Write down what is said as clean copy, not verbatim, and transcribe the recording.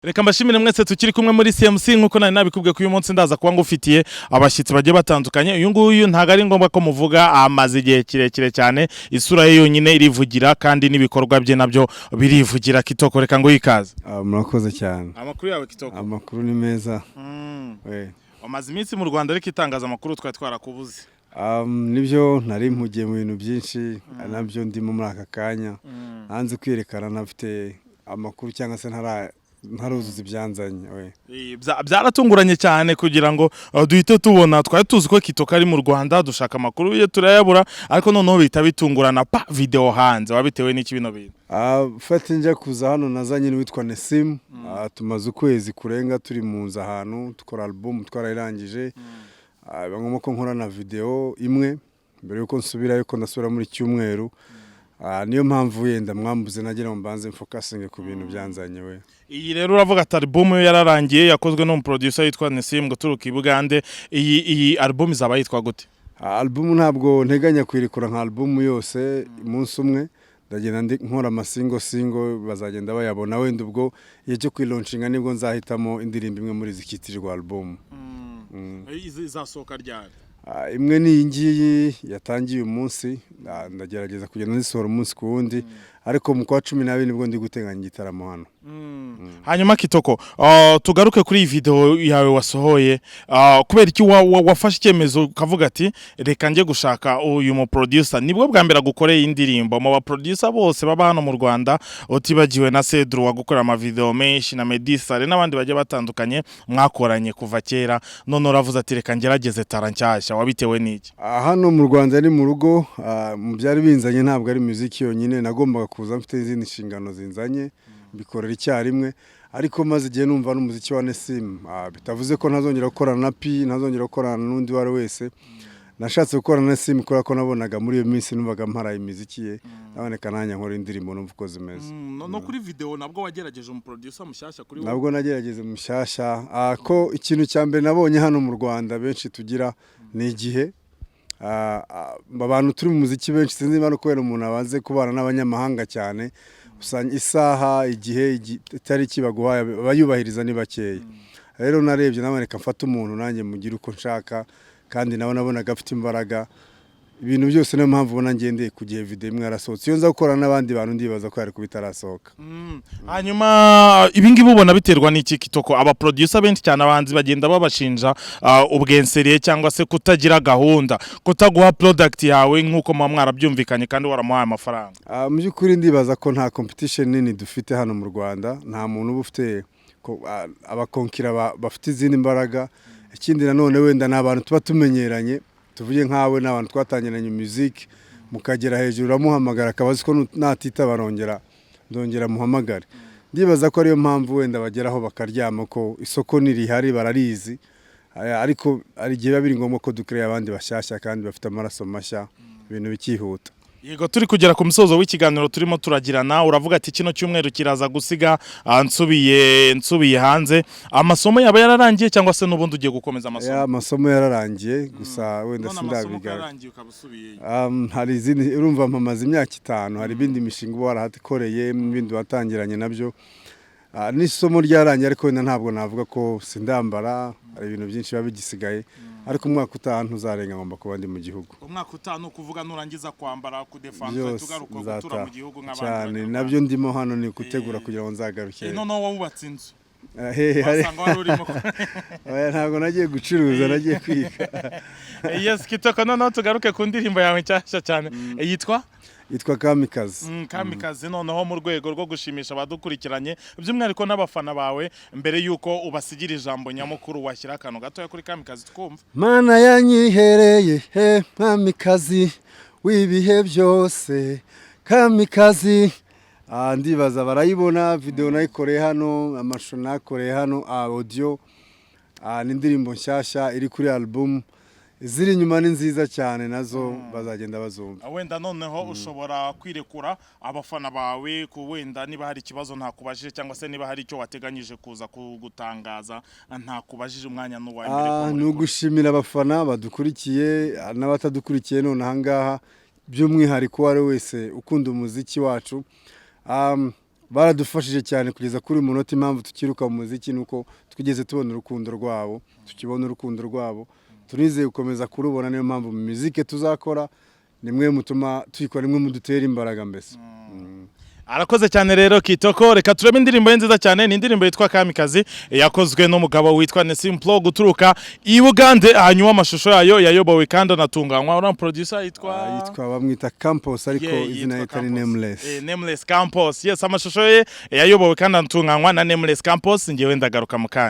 Reka mbashimire mwese tukiri kumwe muri CMC nkuko nari nabikubwiye ko uyu munsi ndaza kuba ngufitiye abashyitsi bagiye batandukanye. Uyu nguyu ntago ari ngombwa ko muvuga amaze igihe kirekire cyane, isura ye yonyine irivugira kandi n'ibikorwa bye nabyo birivugira. Kitoko, reka ngo yikaze. Murakoze cyane. Amakuru yawe Kitoko? Amakuru ni meza. Amaze iminsi mu Rwanda ariko itangaza amakuru twari twarakubuze. Nibyo nari mpugiye mu bintu byinshi, nabyo ndimo muri aka kanya. Hanze kwerekana nafite amakuru cyangwa se ntaruzuza ibyanzanye. Byaratunguranye cyane kugira ngo duhite tubona, twari tuzi ko Kitoko ari mu Rwanda, dushaka amakuru ye turayabura, ariko noneho bihita bitungurana video hanze. Wabitewe n'iki bino bintu? Fati njya kuza hano nazanye n'uwitwa Nesim. Tumaze ukwezi kurenga turi mu nzu ahantu dukora album twarayirangije. Bangomba ko nkora na video imwe mbere yuko nsubirayo, ko ndasubira muri cyumweru. Niyo mpamvu yenda mwambuze nagira ngo mbanze mfokasinge ku bintu byanzanye we. Iyi rero uravuga ati album yo yararangiye, yakozwe n'umu producer yitwa Nesim guturuka i Bugande. Iyi album izaba yitwa gute? Album ntabwo nteganya kwirekura nka album yose umunsi umwe, ndagenda nkora amasingo bazagenda bayabona. Wenda ubwo igihe cyo kwilauncinga nibwo nzahitamo indirimbo imwe muri zikitirirwa album. Izasohoka ryari? Imwe ni iyi ngiyi yatangiye uyu munsi, ndagerageza kugenda nzisohora umunsi ku wundi, ariko mu kwa 12 nibwo ndi guteganya igitaramo hano. Hanyuma Kitoko, tugaruke kuri iyi video yawe wasohoye. Kubera iki wafashe icyemezo ukavuga ati reka nje gushaka uyu mu producer? Nibwo bwa mbere gukoreye indirimbo mu ba producer bose baba hano mu Rwanda, utibagiwe na Cedro wagukora ama video menshi na Medisare n'abandi bagiye batandukanye mwakoranye kuva kera, none uravuze ati reka ngerageze tarancyashya. Wabitewe n'iki? Hano mu Rwanda ni mu rugo, mu byari binzanye ntabwo ari muziki yonyine, nagombaga kuza mfite izindi nshingano zinzanye bikorera icyarimwe, ariko maze igihe numva n'umuziki wa Nesim. Bitavuze ko ntazongera gukorana na P, ntazongera gukorana n'undi wari wese. Nashatse gukorana na Nesim kubera ko nabonaga muri iyo minsi numvaga mparaye imiziki ye, naboneka nanjye nkora indirimbo numva uko zimeze. No kuri video nabwo wagerageje mu producer mushyashya kuri wowe? Nabwo nagerageze mushyashya. Ko ikintu cya mbere nabonye hano mu Rwanda benshi tugira ni igihe abantu turi mu muziki benshi, sinzi niba no kubera umuntu abaze kubana n'abanyamahanga cyane, usanga isaha igihe itariki baguhaye bayubahiriza ni bakeya. Rero narebye namaneka mfata umuntu nanjye mugira uko nshaka, kandi nawe nabonaga afite imbaraga. Ibintu byose niyo mpamvu ubona ngendeye ku gihe video imwe yarasohotse. Iyo nza gukorana n'abandi bantu ndibaza ko yari kubitarasohoka. Hanyuma ibingibi ubona biterwa n'iki Kitoko? Aba producer benshi cyane abanzi bagenda babashinja ubwenseriye cyangwa se kutagira gahunda, kutaguha product yawe nkuko mwarabyumvikanye kandi waramuhaye amafaranga. Mu by'ukuri ndibaza ko nta competition nini dufite hano mu Rwanda, nta muntu uba ufite abakonkira bafite izindi mbaraga. Ikindi nanone wenda n'abantu tuba tumenyeranye, tuvuye nkawe n'abantu twatangiranye music, mukagera hejuru uramuhamagara akabazi ko natita ndongera muhamagare. Ndibaza ko ariyo mpamvu wenda bageraho bakaryama ko isoko nirihari bararizi, ariko ari gihe biri ngombwa ko dukreye abandi bashyashya kandi bafite amaraso mashya, ibintu bikihuta. Yego, turi kugera ku musozo w'ikiganiro turimo turagirana, uravuga ati kino cyumweru kiraza gusiga nsubiye hanze. Amasomo yaba yararangiye cyangwa se n'ubundi ugiye gukomeza amasomo? Amasomo yararangiye, gusa wenda sindabiga. Hari izindi, urumva mpamaze imyaka 5, hari ibindi mishinga warahakoreye n'ibindi watangiranye nabyo. N'isomo ryarangiye, ariko wenda ntabwo navuga ko sindambara, hari ibintu byinshi biba bigisigaye, ariko umwaka utaha ntuzarenga ngomba kuba ndi mu gihugu. Umwaka utaha no kuvuga nurangiza kwambara kudefanza tugaruka gutura mu gihugu nk'abandi cyane. Nabyo ndimo hano ni gutegura kugira ngo nzagaruke. None wubatse inzu? Wasanga wari urimo? Ntabwo nagiye gucuruza, nagiye kwiga. Yes Kitoko, none tugaruke ku ndirimbo yawe nshyashya cyane. Yitwa Kamikazi. Kamikazi, noneho mu rwego rwo gushimisha abadukurikiranye by'umwihariko n'abafana bawe, mbere yuko ubasigira ijambo nyamukuru washyira akantu gatoya kuri Kamikazi twumva. Mana yanyihereye Kamikazi w'ibihe byose, Kamikazi. Ndibaza barayibona video nayikoreye hano, amashusho nakoreye hano, audio, n'indirimbo nshyashya iri kuri album. Ziri nyuma ni nziza cyane, nazo bazagenda bazumva. Wenda noneho ushobora kwirekura abafana bawe ku wenda niba hari ikibazo ntakubajije, cyangwa se niba hari icyo wateganyije kuza kugutangaza ntakubajije, umwanya n'uwaye. Ni ugushimira abafana badukurikiye n'abatadukurikiye none ahangaha, by'umwihariko wari wese ukunda umuziki wacu. baradufashije cyane kugeza kuri uyu munota. Impamvu tukiruka mu muziki nuko twigeze tubona urukundo rwabo, tukibona urukundo rwabo, turizeye gukomeza kurubona. Niyo mpamvu mu muziki tuzakora nimwe mutuma tuyikora, nimwe mudutera imbaraga mbese. Arakoze cyane rero Kitoko, reka turebe indirimbo ye nziza cyane. Ni indirimbo yitwa Kamikazi yakozwe n'umugabo witwa Nesimplo guturuka i Bugande, hanyuma amashusho yayo yayobowe kandi anatunganywa ura producer yitwa bamwita Campos ariko izina yita ni Nameless. Nameless Campos. Yes, amashusho ye yayobowe kandi anatunganywa na Nameless Campos. Ngiye wenda garuka mukanya.